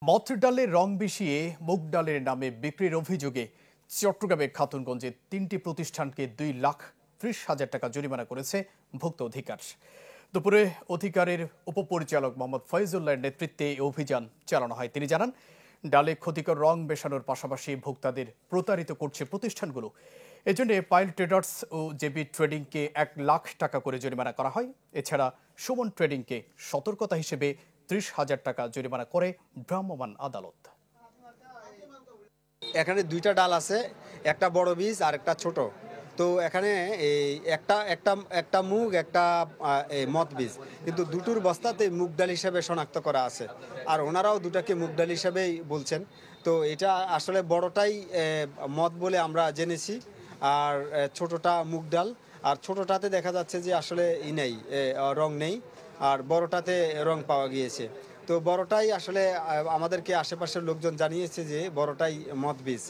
মথ ডালে রং মিশিয়ে মুগ ডালের নামে বিক্রির অভিযোগে চট্টগ্রামের খাতুনগঞ্জে 3টি প্রতিষ্ঠানকে 2,30,000 টাকা জরিমানা করেছে ভোক্তা অধিকার। দুপুরে অধিকারের উপপরিচালক মোহাম্মদ ফয়জুল্লাহর নেতৃত্বে এই অভিযান চালানো হয়। তিনি জানান, ডালে ক্ষতিকর রং মেশানোর পাশাপাশি ভোক্তাদের প্রতারিত করছে প্রতিষ্ঠানগুলো। এজন্য পাইল ট্রেডার্স ও জেবি ট্রেডিংকে 1 লাখ টাকা করে জরিমানা করা হয়। এছাড়া সুমন ট্রেডিংকে সতর্কতা হিসেবে 30,000 টাকা জরিমানা করে ভ্রাম্যমাণ আদালত। এখানে দুইটা ডাল আছে, একটা বড় বীজ আর একটা ছোট। তো এখানে এই একটা মুগ, একটা মথ বীজ, কিন্তু দুটোর বস্তাতে মুগ ডাল হিসেবে শনাক্ত করা আছে, আর ওনারাও দুটাকে মুগ ডাল হিসেবেই বলছেন। তো এটা আসলে বড়টাই মথ বলে আমরা জেনেছি, আর ছোটটা মুগ ডাল। আর ছোটটাতে দেখা যাচ্ছে যে আসলে রং নেই, আর বড়টাতে রং পাওয়া গিয়েছে। তো বড়টাই আসলে আমাদেরকে আশেপাশের লোকজন জানিয়েছে যে বড়টাই মথ বীজ।